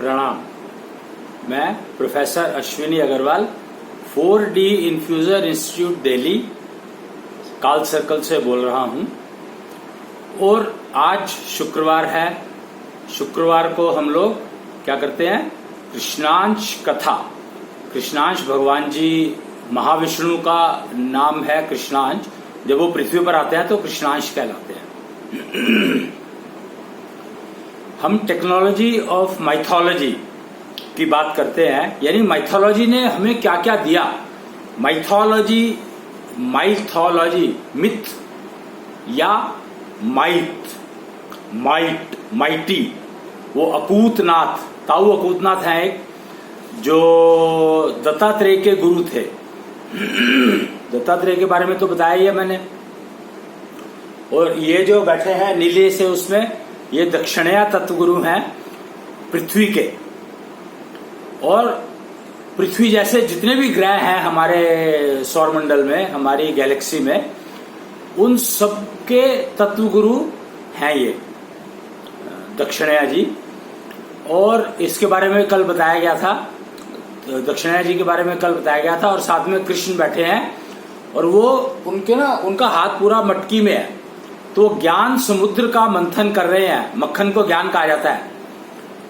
प्रणाम। मैं professor Ashwini Agarwal 4D infuser institute Delhi काल सर्कल से बोल रहा हूं। और आज शुक्रवार है। शुक्रवार को हम लोग क्या करते हैं? कृष्णांश कथा। कृष्णांश भगवान जी, महाविष्णु का नाम है कृष्णांश। जब वो पृथ्वी पर आते हैं तो कृष्णांश कहलाते हैं। हम टेक्नोलॉजी ऑफ माइथोलॉजी की बात करते हैं, यानी माइथोलॉजी ने हमें क्या क्या दिया। माइथोलॉजी, मिथ या माइटी, वो अकूतनाथ, ताऊ अकूतनाथ हैं एक, जो दत्तात्रेय के गुरु थे। दत्तात्रेय के बारे में तो बताया ही है मैंने। और ये जो बैठे हैं नीले से, उसमें ये दक्षिणया तत्व गुरु हैं पृथ्वी के। और पृथ्वी जैसे जितने भी ग्रह हैं हमारे सौरमंडल में, हमारी गैलेक्सी में, उन सबके तत्व गुरु हैं ये दक्षिणया जी। और इसके बारे में कल बताया गया था, दक्षिणया जी के बारे में कल बताया गया था। और साथ में कृष्ण बैठे हैं और वो उनका हाथ पूरा मटकी में है, तो ज्ञान समुद्र का मंथन कर रहे हैं। मक्खन को ज्ञान कहा जाता है,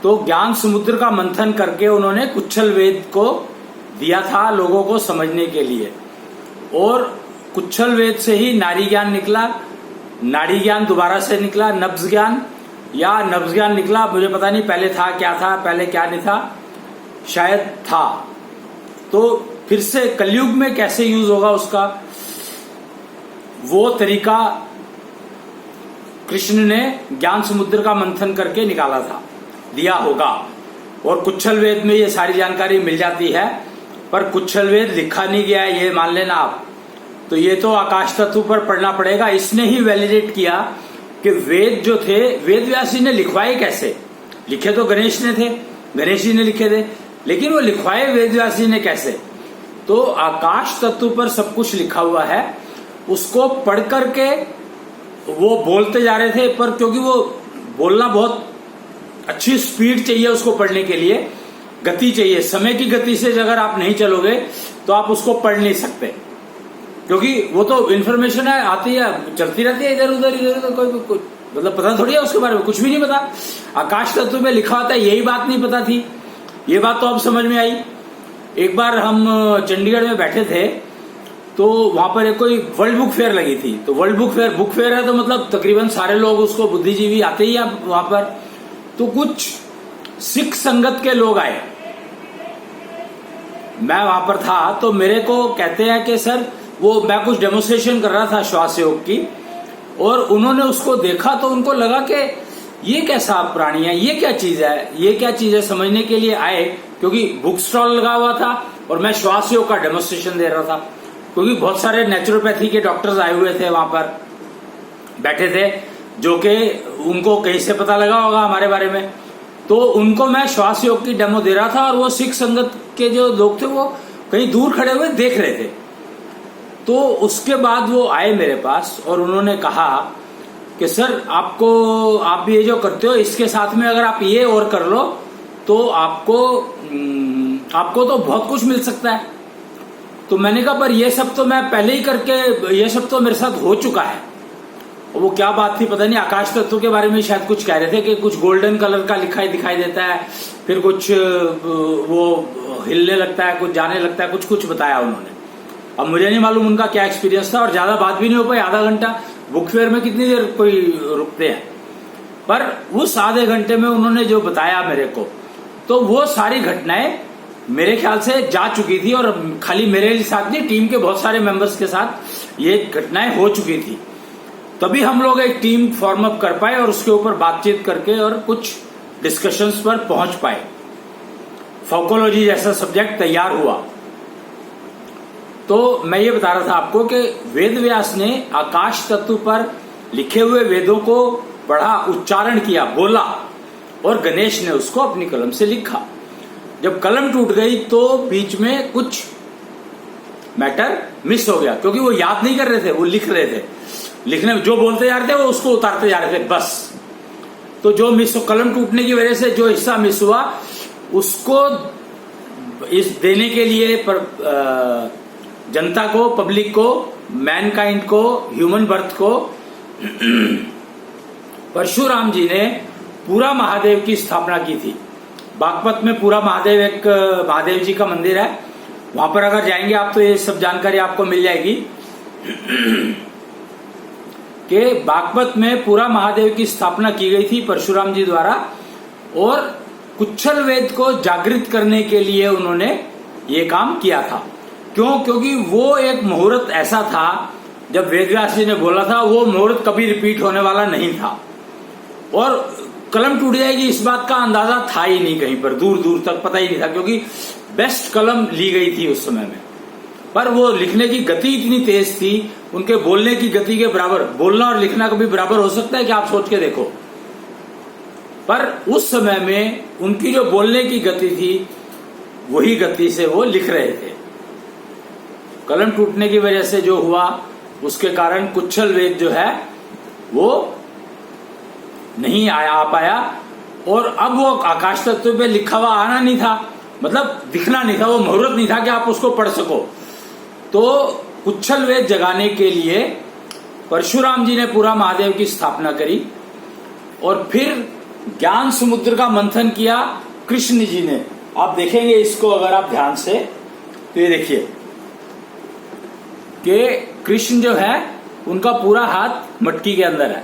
तो ज्ञान समुद्र का मंथन करके उन्होंने कुच्छल वेद को दिया था लोगों को समझने के लिए। और कुच्छल वेद से ही नारी ज्ञान निकला, नाड़ी ज्ञान दोबारा से निकला, नब्ज ज्ञान या नब्ज ज्ञान निकला, मुझे पता नहीं पहले था क्या था, पहले क्या नहीं था, शायद था। तो फिर से कलयुग में कैसे यूज होगा उसका, वो तरीका कृष्ण ने ज्ञान समुद्र का मंथन करके निकाला था, दिया होगा। और कुच्छल वेद में ये सारी जानकारी मिल जाती है, पर कुच्छल वेद लिखा नहीं गया है, ये मान लेना आप। तो ये तो आकाश तत्व पर पढ़ना पड़ेगा। इसने ही वैलिडेट किया कि वेद जो थे, वेद व्यास जी ने लिखवाए कैसे। लिखे तो गणेश ने थे, गणेश जी ने लिखे थे, लेकिन वो लिखवाए वेद व्यास जी ने कैसे? तो आकाश तत्व पर सब कुछ लिखा हुआ है, उसको पढ़ करके वो बोलते जा रहे थे। पर क्योंकि वो बोलना बहुत अच्छी स्पीड चाहिए उसको पढ़ने के लिए, गति चाहिए, समय की गति से अगर आप नहीं चलोगे तो आप उसको पढ़ नहीं सकते, क्योंकि वो तो इन्फॉर्मेशन है, आती है, चलती रहती है इधर उधर कोई मतलब पता थोड़ी है उसके बारे में, कुछ भी नहीं पता। आकाश तत्व में लिखा होता है, यही बात नहीं पता थी। ये बात तो अब समझ में आई। एक बार हम चंडीगढ़ में बैठे थे, तो वहां पर एक कोई वर्ल्ड बुक फेयर लगी थी। तो वर्ल्ड बुक फेयर है, तो मतलब तकरीबन सारे लोग उसको, बुद्धिजीवी आते ही हैं वहां पर। तो कुछ सिख संगत के लोग आए, मैं वहां पर था, तो मेरे को कहते हैं कि सर, वो मैं कुछ डेमोन्स्ट्रेशन कर रहा था श्वास योग की, और उन्होंने उसको देखा तो उनको लगा कि ये कैसा प्राणी है, ये क्या चीज है, ये क्या चीज है, समझने के लिए आए। क्योंकि बुक स्टॉल लगा हुआ था और मैं श्वास योग का डेमोन्स्ट्रेशन दे रहा था, क्योंकि बहुत सारे नेचुरोपैथी के डॉक्टर्स आए हुए थे वहां पर, बैठे थे, जो कि उनको कहीं से पता लगा होगा हमारे बारे में। तो उनको मैं श्वास योग की डेमो दे रहा था, और वो सिख संगत के जो लोग थे वो कहीं दूर खड़े हुए देख रहे थे। तो उसके बाद वो आए मेरे पास और उन्होंने कहा कि सर, आप ये जो करते हो, इसके साथ में अगर आप ये और कर लो तो आपको तो बहुत कुछ मिल सकता है। तो मैंने कहा, पर ये सब तो मैं पहले ही करके, ये सब तो मेरे साथ हो चुका है। और वो क्या बात थी पता नहीं, आकाश तत्व के बारे में शायद कुछ कह रहे थे कि कुछ गोल्डन कलर का दिखाई देता है, फिर कुछ वो हिलने लगता है, कुछ जाने लगता है, कुछ बताया उन्होंने। अब मुझे नहीं मालूम उनका क्या एक्सपीरियंस था, और ज्यादा बात भी नहीं हो पाई। आधा घंटा, बुक फेयर में कितनी देर कोई रुकते हैं, पर उस आधे घंटे में उन्होंने जो बताया मेरे को, तो वो सारी घटनाएं मेरे ख्याल से जा चुकी थी। और खाली मेरे साथ नहीं, टीम के बहुत सारे मेंबर्स के साथ ये घटनाएं हो चुकी थी। तभी हम लोग एक टीम फॉर्म अप कर पाए और उसके ऊपर बातचीत करके और कुछ डिस्कशंस पर पहुंच पाए। फाउकोलॉजी जैसा सब्जेक्ट तैयार हुआ। तो मैं ये बता रहा था आपको कि वेद व्यास ने आकाश तत्व पर लिखे हुए वेदों को पढ़ा, उच्चारण किया, बोला, और गणेश ने उसको अपनी कलम से लिखा। जब कलम टूट गई तो बीच में कुछ मैटर मिस हो गया, क्योंकि वो याद नहीं कर रहे थे, वो लिख रहे थे। लिखने जो बोलते जा रहे थे वो उसको उतारते जा रहे थे बस। तो जो मिस कलम टूटने की वजह से जो हिस्सा मिस हुआ उसको इस देने के लिए जनता को, पब्लिक को, मैनकाइंड को, ह्यूमन बर्थ को परशुराम जी ने पूरा महादेव की स्थापना की थी। बागपत में पूरा महादेव, एक महादेव जी का मंदिर है, वहां पर अगर जाएंगे आप तो ये सब जानकारी आपको मिल जाएगी कि बागपत में पूरा महादेव की स्थापना की गई थी परशुराम जी द्वारा, और कुच्छल वेद को जागृत करने के लिए उन्होंने ये काम किया था। क्यों? क्योंकि वो एक मुहूर्त ऐसा था, जब वेदव्यास जी ने बोला था वो मुहूर्त कभी रिपीट होने वाला नहीं था, और कलम टूट जाएगी इस बात का अंदाजा था ही नहीं, कहीं पर दूर दूर तक पता ही नहीं था, क्योंकि बेस्ट कलम ली गई थी उस समय में। पर वो लिखने की गति इतनी तेज थी, उनके बोलने की गति के बराबर, बोलना और लिखना कभी बराबर हो सकता है कि आप सोच के देखो, पर उस समय में उनकी जो बोलने की गति थी वही गति से वो लिख रहे थे। कलम टूटने की वजह से जो हुआ उसके कारण कुच्छल वेद जो है वो नहीं आ पाया, और अब वो आकाश तत्व पे लिखा हुआ आना नहीं था, मतलब दिखना नहीं था, वो मुहूर्त नहीं था कि आप उसको पढ़ सको। तो कुच्छल वेद जगाने के लिए परशुराम जी ने पूरा महादेव की स्थापना करी, और फिर ज्ञान समुद्र का मंथन किया कृष्ण जी ने। आप देखेंगे इसको अगर आप ध्यान से, तो ये देखिए कि कृष्ण जो है उनका पूरा हाथ मटकी के अंदर है,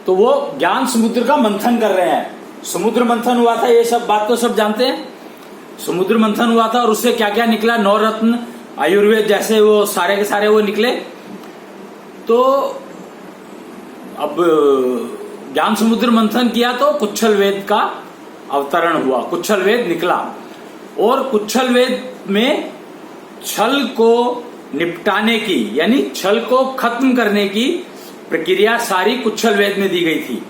तो वो ज्ञान समुद्र का मंथन कर रहे हैं। समुद्र मंथन हुआ था, ये सब बात तो सब जानते हैं। समुद्र मंथन हुआ था और उससे क्या क्या निकला, नवरत्न, आयुर्वेद जैसे वो सारे के सारे वो निकले। तो अब ज्ञान समुद्र मंथन किया तो कुच्छल वेद का अवतरण हुआ, कुच्छल वेद निकला, और कुच्छल वेद में छल को निपटाने की, यानी छल को खत्म करने की प्रक्रिया सारी कुच्छल वेद में दी गई थी,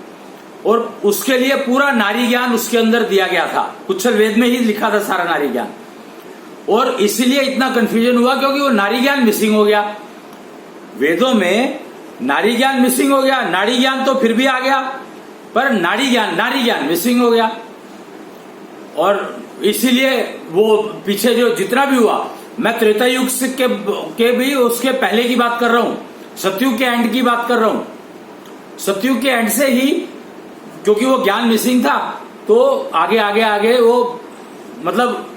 और उसके लिए पूरा नारी ज्ञान उसके अंदर दिया गया था। कुच्छल वेद में ही लिखा था सारा नारी ज्ञान, और इसीलिए इतना कंफ्यूजन हुआ क्योंकि वो नारी ज्ञान मिसिंग हो गया। वेदों में नारी ज्ञान मिसिंग हो गया, नारी ज्ञान तो फिर भी आ गया, पर नारी ज्ञान मिसिंग हो गया, और इसीलिए वो पीछे जो जितना भी हुआ, मैं त्रेता युग के भी उसके पहले की बात कर रहा हूं, सतयुग के एंड की बात कर रहा हूं। सतयुग के एंड से ही, क्योंकि वो ज्ञान मिसिंग था, तो आगे आगे आगे वो मतलब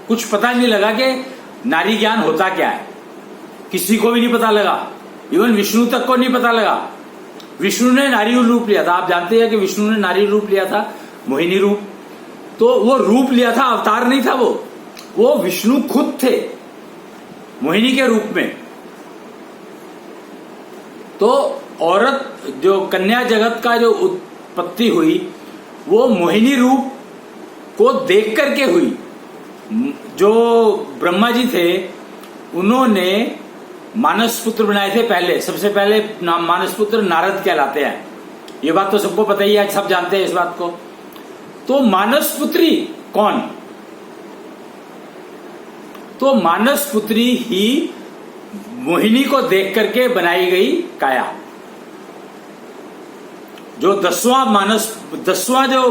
कुछ पता नहीं लगा कि नारी ज्ञान होता क्या है, किसी को भी नहीं पता लगा, इवन विष्णु तक को नहीं पता लगा। विष्णु ने नारी रूप लिया था, आप जानते हैं कि विष्णु ने नारी रूप लिया था, मोहिनी रूप, तो वो रूप लिया था, अवतार नहीं था वो विष्णु खुद थे मोहिनी के रूप में। तो औरत जो कन्या जगत का जो उत्पत्ति हुई वो मोहिनी रूप को देख करके हुई। जो ब्रह्मा जी थे उन्होंने मानस पुत्र बनाए थे पहले, सबसे पहले मानस पुत्र नारद कहलाते हैं, ये बात तो सबको पता ही है, सब जानते हैं इस बात को। तो मानस पुत्री कौन? तो मानस पुत्री ही मोहिनी को देख करके बनाई गई काया। जो दसवां जो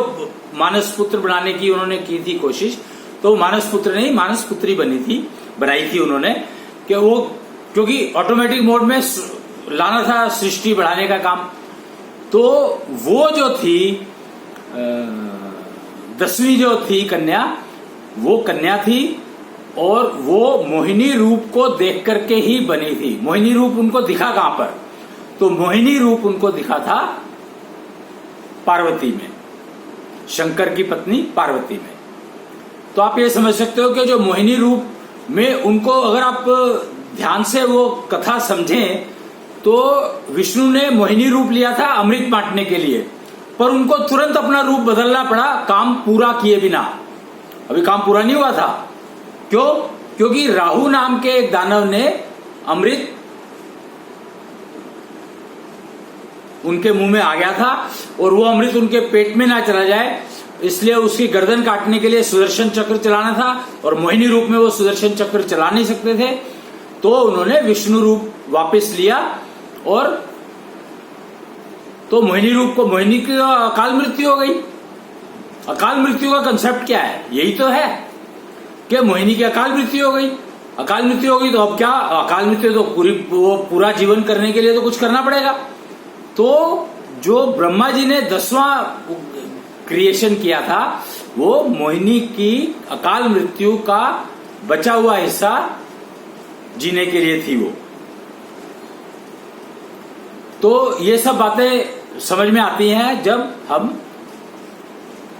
मानस पुत्र बनाने की उन्होंने की थी कोशिश, तो मानस पुत्र नहीं मानस पुत्री बनाई थी उन्होंने, कि वो क्योंकि ऑटोमेटिक मोड में लाना था सृष्टि बढ़ाने का काम। तो वो जो थी 10वीं जो थी कन्या, वो कन्या थी, और वो मोहिनी रूप को देख करके ही बनी थी। मोहिनी रूप उनको दिखा कहां पर? तो मोहिनी रूप उनको दिखा था पार्वती में, शंकर की पत्नी पार्वती में। तो आप ये समझ सकते हो कि जो मोहिनी रूप में उनको, अगर आप ध्यान से वो कथा समझें, तो विष्णु ने मोहिनी रूप लिया था अमृत बांटने के लिए, पर उनको तुरंत अपना रूप बदलना पड़ा काम पूरा किए बिना। अभी काम पूरा नहीं हुआ था। क्यों? क्योंकि राहु नाम के एक दानव ने अमृत उनके मुंह में आ गया था, और वो अमृत उनके पेट में ना चला जाए, इसलिए उसकी गर्दन काटने के लिए सुदर्शन चक्र चलाना था, और मोहिनी रूप में वो सुदर्शन चक्र चला नहीं सकते थे। तो उन्होंने विष्णु रूप वापस लिया और तो मोहिनी रूप को, मोहिनी की अकाल मृत्यु हो गई। अकाल मृत्यु का कंसेप्ट क्या है? यही तो है कि मोहिनी की अकाल मृत्यु हो गई। अकाल मृत्यु हो गई तो अब क्या? अकाल मृत्यु तो पूरा जीवन करने के लिए तो कुछ करना पड़ेगा। तो जो ब्रह्मा जी ने 10वां क्रिएशन किया था, वो मोहिनी की अकाल मृत्यु का बचा हुआ हिस्सा जीने के लिए थी वो। तो ये सब बातें समझ में आती हैं जब हम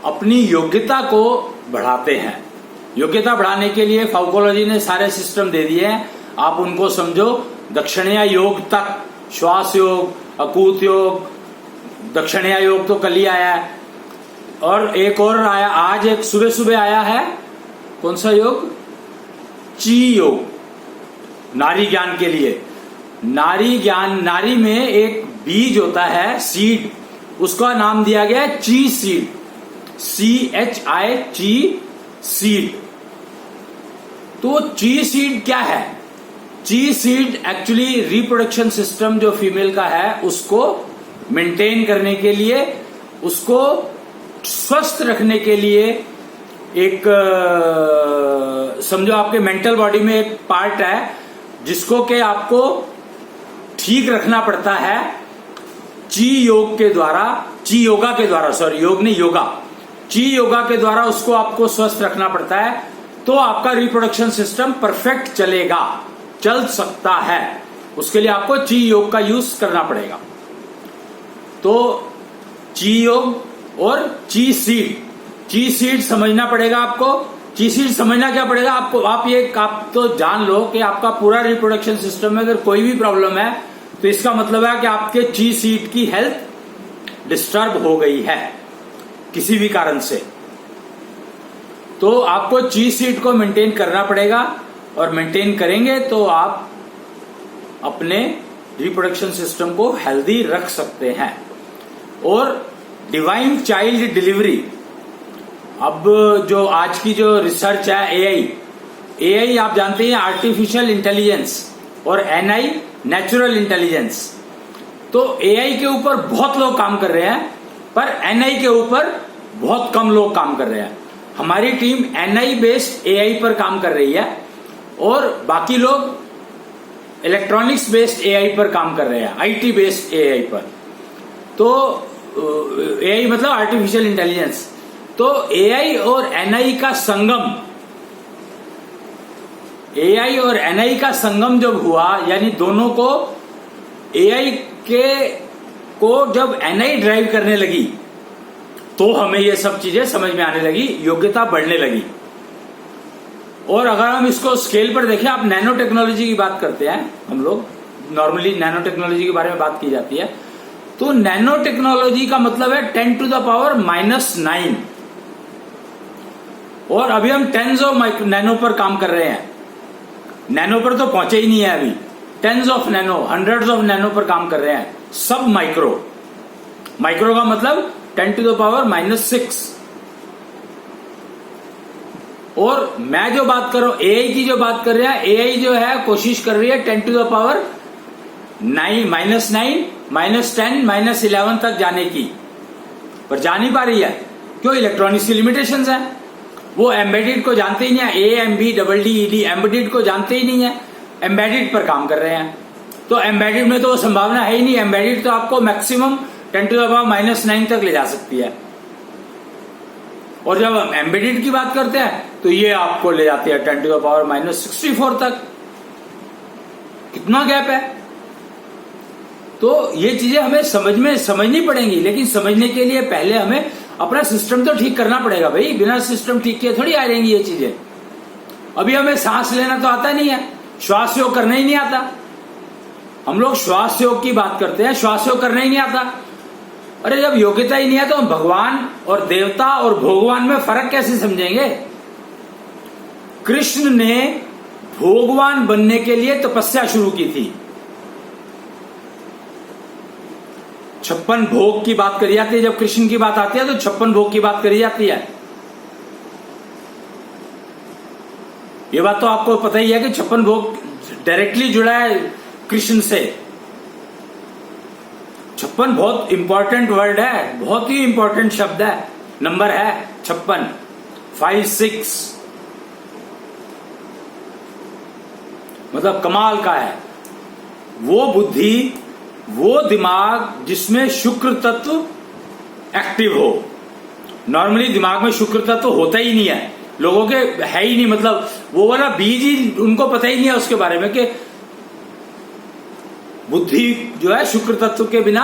अपनी योग्यता को बढ़ाते हैं। योग्यता बढ़ाने के लिए फाउकोलॉजी ने सारे सिस्टम दे दिए हैं, आप उनको समझो। दक्षिणीय योग तक, श्वास योग, अकूत योग, दक्षिणीय योग तो कल ही आया है, और एक और आया आज, एक सुबह सुबह आया है। कौन सा योग? ची योग, नारी ज्ञान के लिए। नारी ज्ञान, नारी में एक बीज होता है, सीड, उसका नाम दिया गया है ची सीड, CHI, ची सीड। तो ची सीड क्या है? ची सीड एक्चुअली रिप्रोडक्शन सिस्टम जो फीमेल का है उसको मेंटेन करने के लिए, उसको स्वस्थ रखने के लिए, एक समझो आपके मेंटल बॉडी में एक पार्ट है जिसको कि आपको ठीक रखना पड़ता है ची योग के द्वारा, ची योगा के द्वारा, सॉरी योग नहीं योगा, ची योगा के द्वारा उसको आपको स्वस्थ रखना पड़ता है। तो आपका रिप्रोडक्शन सिस्टम परफेक्ट चलेगा, चल सकता है। उसके लिए आपको ची योग का यूज करना पड़ेगा। तो ची योग और ची सीड समझना पड़ेगा आपको। ची सीड समझना क्या पड़ेगा आपको? आप तो जान लो कि आपका पूरा रिप्रोडक्शन सिस्टम में अगर कोई भी प्रॉब्लम है तो इसका मतलब है कि आपके ची सीड की हेल्थ डिस्टर्ब हो गई है किसी भी कारण से। तो आपको ची सीड को मेंटेन करना पड़ेगा, और मेंटेन करेंगे तो आप अपने रिप्रोडक्शन सिस्टम को हेल्दी रख सकते हैं। और डिवाइन चाइल्ड डिलीवरी, अब जो आज की जो रिसर्च है, एआई आप जानते हैं आर्टिफिशियल इंटेलिजेंस, और एनआई नेचुरल इंटेलिजेंस। तो एआई के ऊपर बहुत लोग काम कर रहे हैं, पर एनआई के ऊपर बहुत कम लोग काम कर रहे हैं। हमारी टीम एनआई बेस्ड एआई पर काम कर रही है, और बाकी लोग इलेक्ट्रॉनिक्स बेस्ड एआई पर काम कर रहे हैं, आईटी बेस्ड एआई पर। तो एआई मतलब आर्टिफिशियल इंटेलिजेंस। तो एआई और एनआई का संगम, एआई और एनआई का संगम जब हुआ, यानी दोनों को, एआई को जब एनआई ड्राइव करने लगी तो हमें ये सब चीजें समझ में आने लगी, योग्यता बढ़ने लगी। और अगर हम इसको स्केल पर देखें, आप नैनो टेक्नोलॉजी की बात करते हैं, हम लोग नॉर्मली नैनो टेक्नोलॉजी के बारे में बात की जाती है, तो नैनो टेक्नोलॉजी का मतलब है 10⁻⁻⁹। और अभी हम टेंस ऑफ नैनो पर काम कर रहे हैं। नैनो पर तो पहुंचे ही नहीं है अभी, tens of nano, hundreds of nano पर काम कर रहे हैं। सब माइक्रो, माइक्रो का मतलब 10⁻⁻⁶। और मैं जो बात कर रहा हूं, एआई की जो बात कर रहे हैं, एआई जो है कोशिश कर रही है 10⁻⁹, -10, -11 तक जाने की, पर जा नहीं पा रही है। क्यों? इलेक्ट्रॉनिक्स की लिमिटेशंस है। वो एम्बेडेड को जानते ही नहीं है, AMBEDED, एम्बेडेड को जानते ही नहीं है, एम्बेडेड पर काम कर रहे हैं। तो एम्बेडेड में तो वो संभावना है ही नहीं। एम्बेडेड तो आपको मैक्सिमम 10⁻⁹ तक ले जा सकती है, और जब हम एम्बेडेड की बात करते हैं तो ये आपको ले जाती है 10⁻⁻64 तक। कितना गैप है? तो ये चीजें हमें समझनी पड़ेंगी, लेकिन समझने के लिए पहले हमें अपना सिस्टम तो ठीक करना पड़ेगा भाई। बिना सिस्टम ठीक किए थोड़ी आ जाएंगी ये चीजें। अभी हमें सांस लेना तो आता नहीं है, श्वास योग करना ही नहीं आता। हम लोग श्वास योग की बात करते हैं, श्वास योग करना ही नहीं आता। अरे जब योग्यता ही नहीं है तो हम भगवान और देवता और भगवान में फर्क कैसे समझेंगे? कृष्ण ने भगवान बनने के लिए तपस्या शुरू की थी। 56 भोग की बात करी जाती है, जब कृष्ण की बात आती है तो 56 भोग की बात करी जाती है। ये बात तो आपको पता ही है कि 56 भोग डायरेक्टली जुड़ा है कृष्ण से। 56 बहुत इंपॉर्टेंट वर्ड है, बहुत ही इंपॉर्टेंट शब्द है, नंबर है 56, 56 मतलब कमाल का है। वो बुद्धि, वो दिमाग जिसमें शुक्र तत्व एक्टिव हो। नॉर्मली दिमाग में शुक्र तत्व होता ही नहीं है, लोगों के है ही नहीं, मतलब वो वाला बीज ही उनको पता ही नहीं है उसके बारे में कि बुद्धि जो है शुक्र तत्व के बिना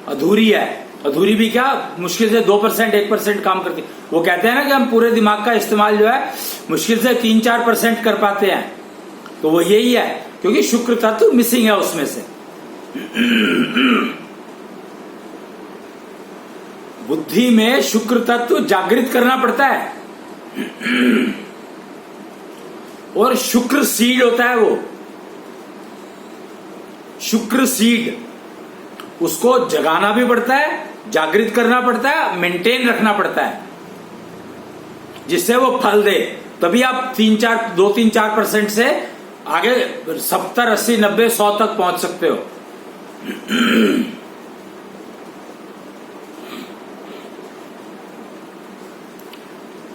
अधूरी है। अधूरी भी क्या, मुश्किल से 2% 1% काम करती। वो कहते हैं ना कि हम पूरे दिमाग का इस्तेमाल जो है मुश्किल से 3-4% कर पाते हैं, तो वो यही है क्योंकि शुक्र तत्व मिसिंग है उसमें से। बुद्धि में शुक्र तत्व जागृत करना पड़ता है और शुक्र सीड होता है, वो शुक्र सीड, उसको जगाना भी पड़ता है, जागृत करना पड़ता है, मेंटेन रखना पड़ता है जिससे वो फल दे। तभी आप 2-3-4% से आगे 70, 80, 90, 100 तक पहुंच सकते हो।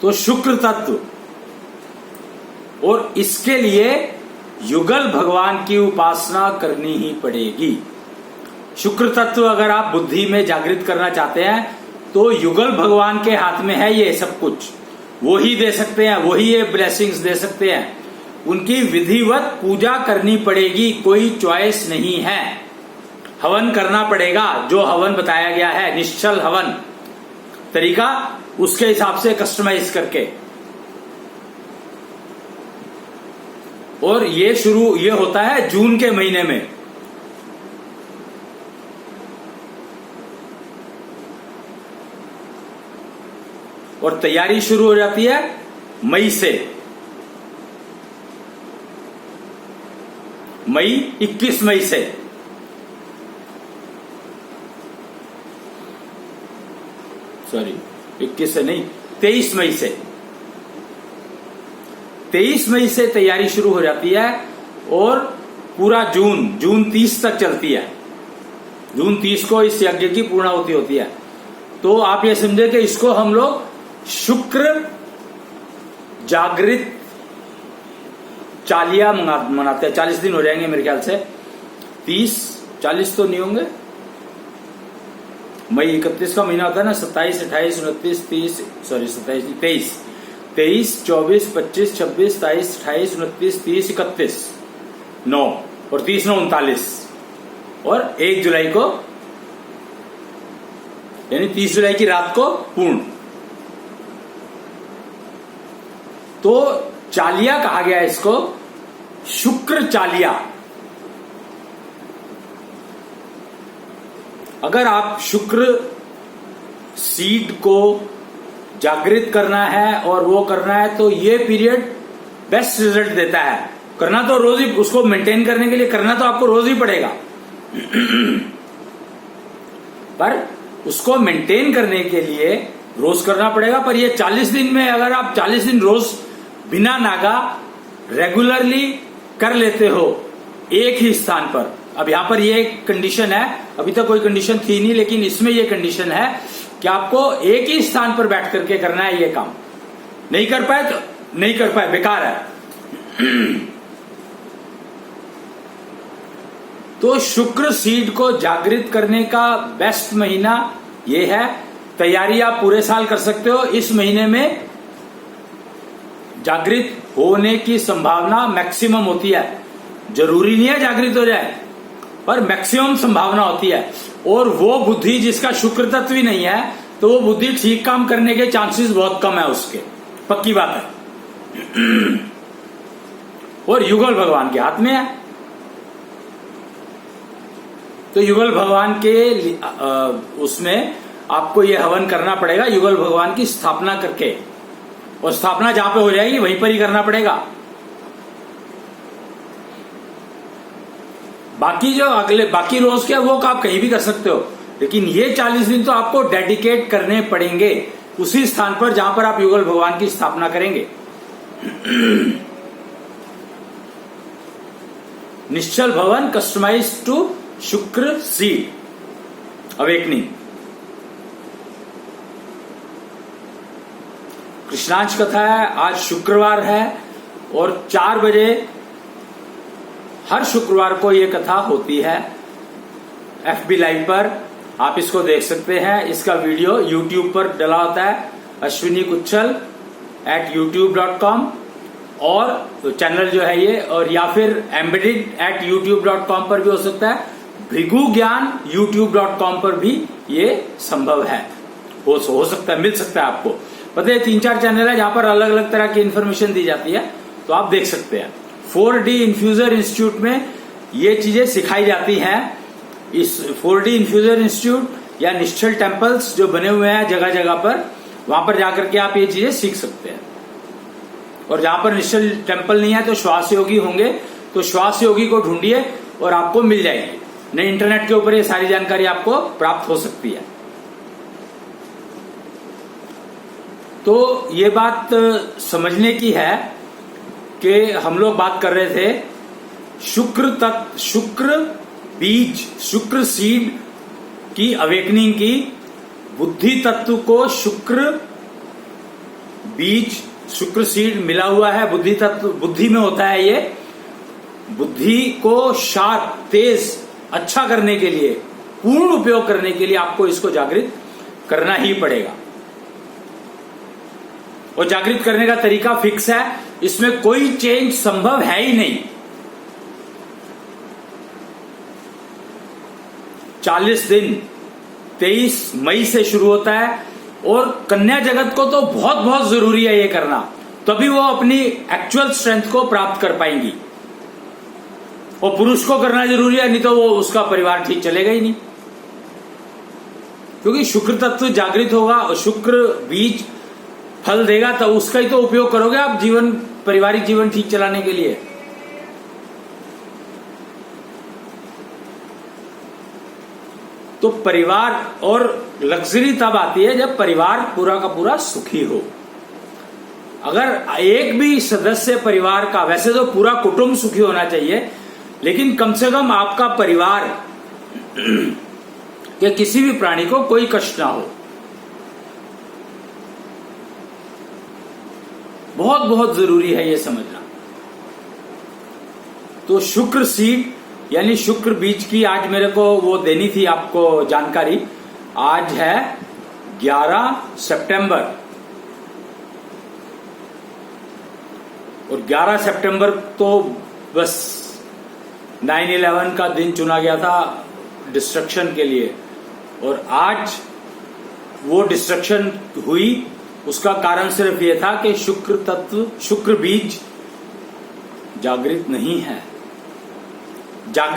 तो शुक्र तत्व, और इसके लिए युगल भगवान की उपासना करनी ही पड़ेगी। शुक्र तत्व अगर आप बुद्धि में जागृत करना चाहते हैं तो युगल भगवान के हाथ में है ये सब कुछ, वो ही दे सकते हैं, वही ये ब्लेसिंग्स दे सकते हैं। उनकी विधिवत पूजा करनी पड़ेगी, कोई चॉइस नहीं है। हवन करना पड़ेगा, जो हवन बताया गया है, निश्चल हवन तरीका, उसके हिसाब से कस्टमाइज करके। और ये होता है जून के महीने में। और तैयारी शुरू हो जाती है मई से। मई 21 मई से, सॉरी 21 से नहीं, 23 मई से, 23 मई से तैयारी शुरू हो जाती है और पूरा जून 30 तक चलती है। जून 30 को इस यज्ञ की पूर्णाहुति होती है। तो आप ये समझे कि इसको हम लोग शुक्र जागृत चालिया मनाते हैं। 40 दिन हो जाएंगे मेरे ख्याल से, 30-40 तो नहीं होंगे। मई 31 का महीना होता है ना, 27, 28, 29, 30, सॉरी 23, 24, 25, 26, 27, 28, 29, 30, 31, 9 और 30, 9, 39 और 1 जुलाई को, यानी 30 जुलाई की रात को पूर्ण। तो चालिया कहा गया है इसको, शुक्र चालिया। अगर आप शुक्र सीड को जागृत करना है और वो करना है तो ये पीरियड बेस्ट रिजल्ट देता है। करना तो रोज ही, उसको मेंटेन करने के लिए करना तो आपको रोज ही पड़ेगा पर उसको मेंटेन करने के लिए रोज करना पड़ेगा। पर ये 40 दिन में अगर आप 40 दिन रोज बिना नागा रेगुलरली कर लेते हो एक ही स्थान पर। अब यहां पर ये कंडीशन है, अभी तक कोई कंडीशन थी नहीं, लेकिन इसमें ये कंडीशन है कि आपको एक ही स्थान पर बैठ करके करना है ये काम। नहीं कर पाए तो नहीं कर पाए, बेकार है। तो शुक्र सीड को जागृत करने का बेस्ट महीना ये है। तैयारी आप पूरे साल कर सकते हो, इस महीने में जागृत होने की संभावना मैक्सिमम होती है। जरूरी नहीं है जागृत हो जाए, पर मैक्सिमम संभावना होती है। और वो बुद्धि जिसका शुक्र तत्व ही नहीं है, तो वो बुद्धि ठीक काम करने के चांसेस बहुत कम है उसके, पक्की बात है। और युगल भगवान के हाथ में है। तो युगल भगवान के उसमें आपको ये हवन करना पड़ेगा, युगल भगवान की स्थापना करके। और स्थापना जहां पे हो जाएगी वहीं पर ही करना पड़ेगा। बाकी जो बाकी रोज के वो आप कहीं भी कर सकते हो, लेकिन ये 40 दिन तो आपको डेडिकेट करने पड़ेंगे उसी स्थान पर जहां पर आप युगल भगवान की स्थापना करेंगे। निश्चल भवन कस्टमाइज टू शुक्र सीड। अवेकनिंग। कृष्णांश कथा है, आज शुक्रवार है और 4 बजे हर शुक्रवार को ये कथा होती है FB लाइव पर। आप इसको देख सकते हैं। इसका वीडियो YouTube पर डला होता है, अश्विनी कुच्छल @youtube.com, और चैनल जो है ये, और या फिर embedded@youtube.com पर भी हो सकता है। भृगु ज्ञान youtube.com पर भी ये संभव है, हो सकता है, मिल सकता है आपको। पता है 3-4 चैनल है जहां पर अलग अलग तरह की इंफॉर्मेशन दी जाती है, तो आप देख सकते हैं। 4D इन्फ्यूजर इंस्टीट्यूट में ये चीजें सिखाई जाती हैं। इस 4D इन्फ्यूजर इंस्टीट्यूट या निश्चल टेम्पल्स जो बने हुए हैं जगह जगह पर, वहां पर जाकर के आप ये चीजें सीख सकते हैं। और जहां पर निश्चल टेम्पल नहीं है तो श्वास योगी होंगे, तो श्वास योगी को ढूंढिए और आपको मिल जाएगी। नहीं, इंटरनेट के ऊपर ये सारी जानकारी आपको प्राप्त हो सकती है। तो ये बात समझने की है कि हम लोग बात कर रहे थे शुक्र बीज, शुक्र सीड की अवेकनिंग की। बुद्धि तत्व को शुक्र बीज, शुक्र सीड मिला हुआ है। बुद्धि तत्व बुद्धि में होता है। ये बुद्धि को शार्प, तेज, अच्छा करने के लिए, पूर्ण उपयोग करने के लिए आपको इसको जागृत करना ही पड़ेगा। और जागृत करने का तरीका फिक्स है, इसमें कोई चेंज संभव है ही नहीं। 40 दिन 23 मई से शुरू होता है, और कन्या जगत को तो बहुत बहुत जरूरी है ये करना, तभी वो अपनी एक्चुअल स्ट्रेंथ को प्राप्त कर पाएंगी। और पुरुष को करना जरूरी है, नहीं तो वो उसका परिवार ठीक चलेगा ही नहीं। क्योंकि शुक्र तत्व जागृत होगा और शुक्र बीज फल देगा, तो उसका ही तो उपयोग करोगे आप जीवन, पारिवारिक जीवन ठीक चलाने के लिए। तो परिवार और लग्जरी तब आती है जब परिवार पूरा का पूरा सुखी हो। अगर एक भी सदस्य परिवार का, वैसे तो पूरा कुटुंब सुखी होना चाहिए, लेकिन कम से कम आपका परिवार या किसी भी प्राणी को कोई कष्ट ना हो, बहुत बहुत जरूरी है ये समझना। तो शुक्र सीड यानी शुक्र बीज की आज मेरे को वो देनी थी आपको जानकारी। आज है 11 सितंबर, और 11 सितंबर तो बस 9/11 का दिन चुना गया था डिस्ट्रक्शन के लिए, और आज वो डिस्ट्रक्शन हुई। उसका कारण सिर्फ ये था कि शुक्र तत्व, शुक्र बीज जागृत नहीं है। जागृत